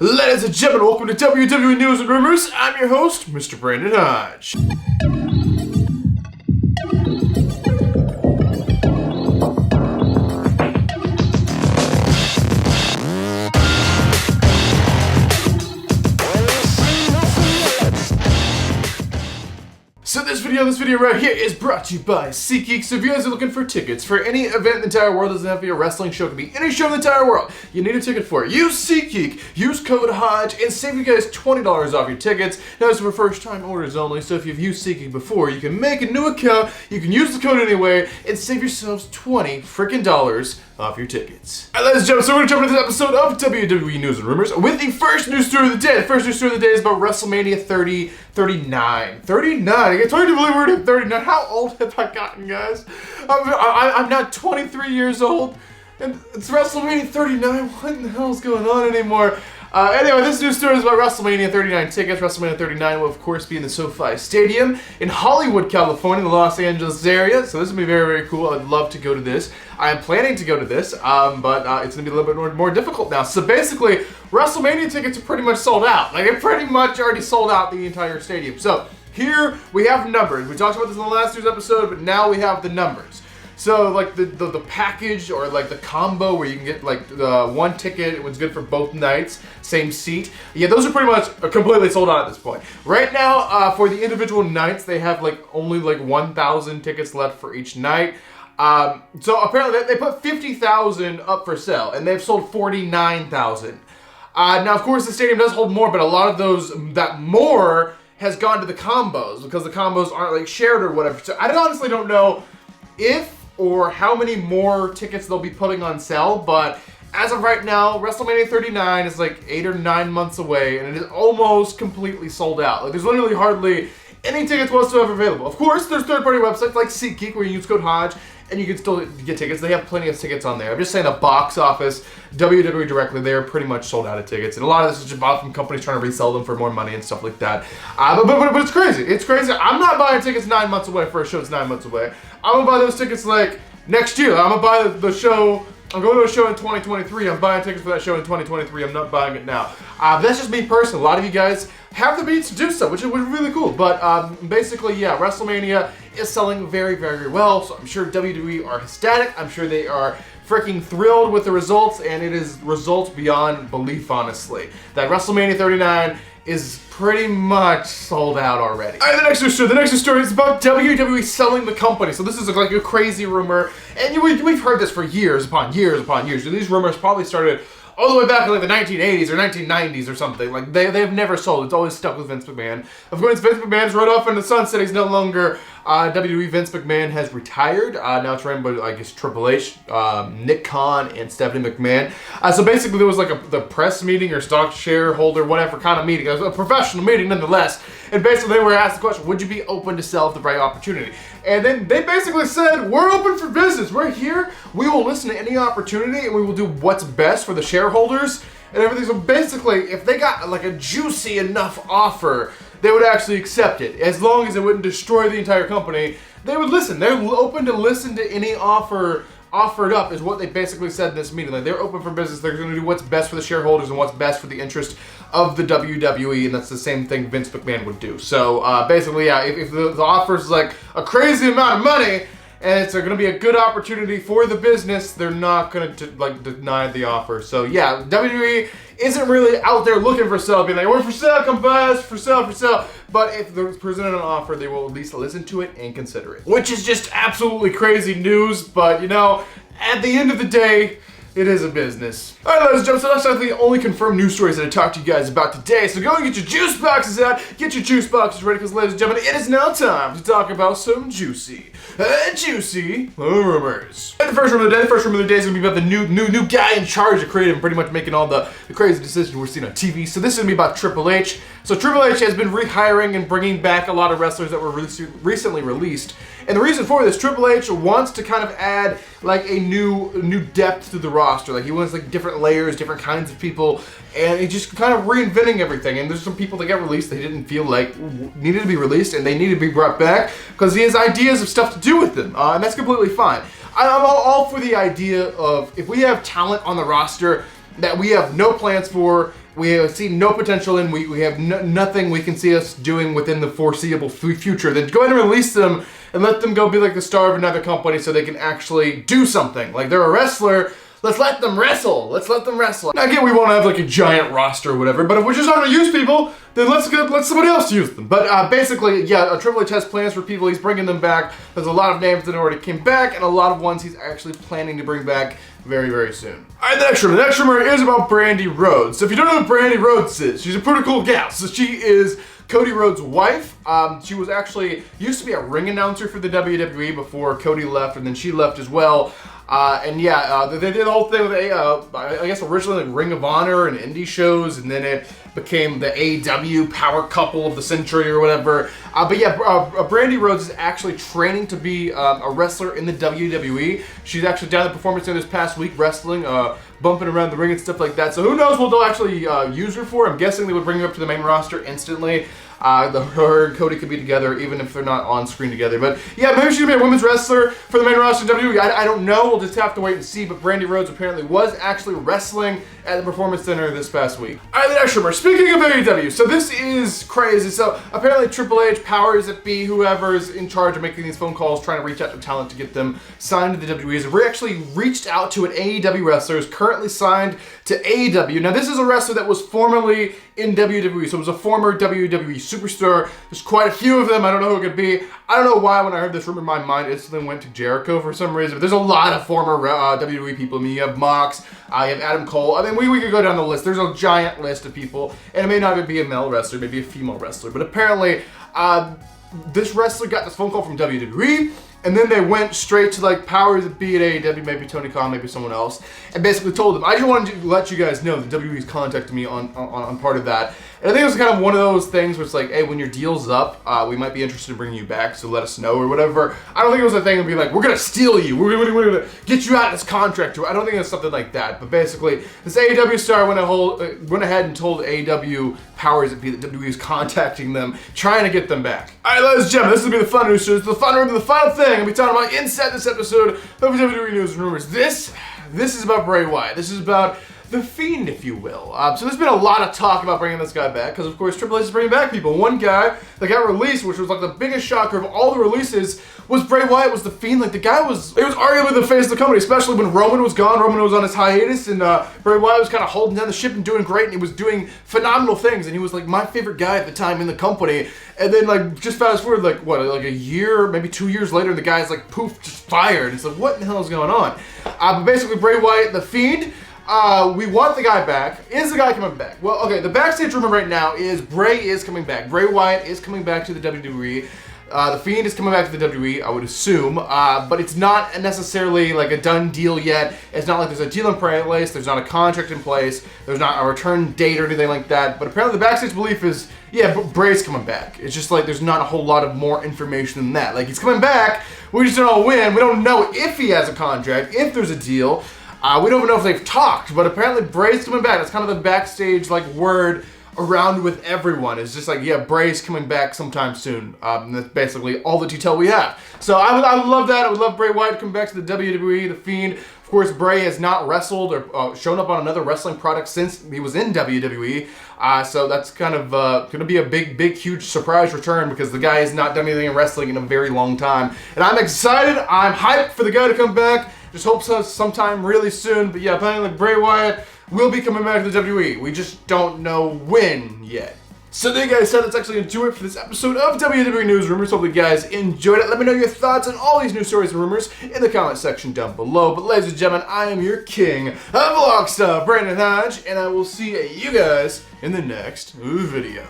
Ladies and gentlemen, welcome to WWE News and Rumors. I'm your host, Mr. Brandon Hodge. So this video right here is brought to you by SeatGeek. So if you guys are looking for tickets for any event in the entire world, doesn't have to be a wrestling show, it could be any show in the entire world, you need a ticket for it. Use SeatGeek, use code Hodge, and save you guys $20 off your tickets. Now this is for first time orders only, so if you've used SeatGeek before, you can make a new account, you can use the code anyway, and save yourselves $20 freaking off your tickets. Alright, ladies and gentlemen, so we're gonna jump into this episode of WWE News and Rumors with the first news story of the day. The first news story of the day is about WrestleMania 39. 39? It's hard to believe we're at 39. How old have I gotten, guys? I'm now 23 years old, and it's WrestleMania 39. What in the hell is going on anymore? Anyway, this news story is about WrestleMania 39 tickets. WrestleMania 39 will, of course, be in the SoFi Stadium in Hollywood, California, the Los Angeles area. So this will be very, very cool. I'd love to go to this. I am planning to go to this, but it's going to be a little bit more difficult now. So basically, WrestleMania tickets are pretty much sold out. Like, they're pretty much already sold out the entire stadium. So here we have numbers. We talked about this in the last news episode, but now we have the numbers. So like the package or like the combo where you can get like one ticket, it was good for both nights, same seat. Yeah, those are pretty much completely sold out at this point. Right now, for the individual nights, they have like only like 1,000 tickets left for each night. So apparently they put 50,000 up for sale and they've sold 49,000. Now of course the stadium does hold more, but a lot of that more has gone to the combos because the combos aren't like shared or whatever. So I honestly don't know if or how many more tickets they'll be putting on sale, but as of right now, WrestleMania 39 is like 8 or 9 months away, and it is almost completely sold out. Like, there's literally hardly any tickets whatsoever available. Of course, there's third-party websites like SeatGeek where you use code Hodge, and you can still get tickets. They have plenty of tickets on there. I'm just saying the box office, WWE directly, they're pretty much sold out of tickets. And a lot of this is just bought from companies trying to resell them for more money and stuff like that. But it's crazy. It's crazy. I'm not buying tickets 9 months away for a show that's 9 months away. I'm going to buy those tickets like next year. I'm going to buy the show. I'm going to a show in 2023. I'm buying tickets for that show in 2023. I'm not buying it now. That's just me personally. A lot of you guys have the means to do so, which is really cool. But basically, yeah, WrestleMania is selling very, very well. So I'm sure WWE are ecstatic. I'm sure they are freaking thrilled with the results, and it is results beyond belief, honestly. That WrestleMania 39 is pretty much sold out already. All right, the next news story is about WWE Selling The Company. So this is like a crazy rumor, and we've heard this for years upon years upon years. So these rumors probably started all the way back in like the 1980s or 1990s or something. Like they've never sold. It's always stuck with Vince McMahon. Of course, Vince McMahon's rode off into the sunset. He's no longer WWE. Vince McMahon has retired. Now it's ran by, I guess, Triple H, Nick Khan, and Stephanie McMahon. So basically, there was like the press meeting or stock shareholder, whatever kind of meeting. It was a professional meeting nonetheless. And basically, they were asked the question, would you be open to sell if the right opportunity? And then they basically said, we're open for business. We're here. We will listen to any opportunity, and we will do what's best for the shareholders and everything. So basically, if they got like a juicy enough offer, they would actually accept it. As long as it wouldn't destroy the entire company, they would listen. They're open to listen to any offer offered up, is what they basically said in this meeting. Like, they're open for business. They're going to do what's best for the shareholders and what's best for the interest of the WWE, and that's the same thing Vince McMahon would do. So basically, yeah, if the offer is like a crazy amount of money and it's going to be a good opportunity for the business, they're not going to like deny the offer. So yeah, WWE isn't really out there looking for sale, being like, we're for sale, come buy us, for sale, for sale. But if they're presented an offer, they will at least listen to it and consider it. Which is just absolutely crazy news, but you know, at the end of the day, it is a business. Alright, ladies and gentlemen, so that's not the only confirmed news stories that I talked to you guys about today. So go and get your juice boxes out, get your juice boxes ready, because ladies and gentlemen, it is now time to talk about some juicy rumors. And the first rumor of the day is going to be about the new guy in charge of creative and pretty much making all the crazy decisions we're seeing on TV. So this is going to be about Triple H. So Triple H has been rehiring and bringing back a lot of wrestlers that were recently released. And the reason for this, Triple H wants to kind of add like a new depth to the roster. Like, he wants like different layers, different kinds of people, and he's just kind of reinventing everything. And there's some people that get released that he didn't feel like needed to be released, and they need to be brought back because he has ideas of stuff to do with them, and that's completely fine. I'm all for the idea of, if we have talent on the roster that we have no plans for, we see no potential in, we have nothing we can see us doing within the foreseeable future, then go ahead and release them and let them go be like the star of another company so they can actually do something. Like, they're a wrestler, let's let them wrestle. Let's let them wrestle. Now, again, we won't have like a giant roster or whatever, but if we're just not gonna use people, then let somebody else use them. But basically, yeah, Triple H has plans for people. He's bringing them back. There's a lot of names that already came back, and a lot of ones he's actually planning to bring back very, very soon. All right, the next rumor. The next rumor is about Brandi Rhodes. So if you don't know who Brandi Rhodes is, she's a pretty cool gal. So she is Cody Rhodes' wife. She was actually, used to be a ring announcer for the WWE before Cody left, and then she left as well. And yeah, they did the whole thing with I guess originally like Ring of Honor and indie shows, and then it became the AEW power couple of the century or whatever. But yeah, Brandi Rhodes is actually training to be a wrestler in the WWE. She's actually down at the Performance Center this past week wrestling, bumping around the ring and stuff like that. So who knows what they'll actually use her for. I'm guessing they would bring her up to the main roster instantly. Her and Cody could be together even if they're not on screen together. But yeah, maybe she's gonna be a women's wrestler for the main roster of WWE. I don't know. We'll just have to wait and see. But Brandi Rhodes apparently was actually wrestling at the Performance Center this past week. All right, the next rumor. Speaking of AEW, so this is crazy. So apparently Triple H, powers that be, whoever's in charge of making these phone calls, trying to reach out to talent to get them signed to the WWE, we actually reached out to an AEW wrestler who's currently signed to AEW. Now, this is a wrestler that was formerly in WWE, so it was a former WWE superstar. There's quite a few of them. I don't know who it could be. I don't know why when I heard this rumor, my mind instantly went to Jericho for some reason, but there's a lot of former WWE people. I mean, you have Mox, you have Adam Cole. I mean, we could go down the list. There's a giant list of people, and it may not even be a male wrestler, maybe a female wrestler, but apparently this wrestler got this phone call from WWE, and then they went straight to like powers that be at AEW, maybe Tony Khan, maybe someone else, and basically told them, I just wanted to let you guys know that WWE's contacted me on part of that. And I think it was kind of one of those things where it's like, hey, when your deal's up, we might be interested in bringing you back, so let us know or whatever. I don't think it was a thing of being like, we're going to steal you, we're going to get you out of this contract. I don't think it's something like that. But basically, this AEW star went ahead and told AEW powers that be that WWE is contacting them, trying to get them back. All right, ladies and gentlemen, this is going to be the fun news show. This is the fun room, the final thing I'll be talking about inside this episode of WWE News and Rumors. This is about Bray Wyatt. This is about the Fiend, if you will. So there's been a lot of talk about bringing this guy back, because of course Triple H is bringing back people. One guy that got released, which was like the biggest shocker of all the releases, was Bray Wyatt was the Fiend. Like, the guy he was arguably the face of the company, especially when Roman was gone. Roman was on his hiatus, and Bray Wyatt was kind of holding down the ship and doing great, and he was doing phenomenal things, and he was like my favorite guy at the time in the company. And then like just fast forward like what, like a year, maybe 2 years later, and the guy's like poof, just fired. It's like, what in the hell is going on? But basically Bray Wyatt, the Fiend, we want the guy back. Is the guy coming back? Well, okay, the backstage rumor right now is Bray is coming back. Bray Wyatt is coming back to the WWE. The Fiend is coming back to the WWE, I would assume, but it's not necessarily like a done deal yet. It's not like there's a deal in place, there's not a contract in place, there's not a return date or anything like that, but apparently the backstage belief is, yeah, Bray's coming back. It's just like there's not a whole lot of more information than that. Like, he's coming back, we just don't know when, we don't know if he has a contract, if there's a deal. We don't even know if they've talked, but apparently Bray's coming back. That's kind of the backstage like word around with everyone. It's just like, yeah, Bray's coming back sometime soon. And that's basically all the detail we have. So I would love that. I would love Bray Wyatt to come back to the WWE, the Fiend. Of course, Bray has not wrestled or shown up on another wrestling product since he was in WWE. So that's kind of going to be a big, huge surprise return, because the guy has not done anything in wrestling in a very long time. And I'm excited. I'm hyped for the guy to come back. Just hope so sometime really soon. But yeah, apparently Bray Wyatt will be coming back to the WWE. We just don't know when yet. So there you guys said, that's actually going to do it for this episode of WWE News Rumors. Hope you guys enjoyed it. Let me know your thoughts on all these news stories and rumors in the comment section down below. But ladies and gentlemen, I am your king of vlog style, Brandon Hodge, and I will see you guys in the next video.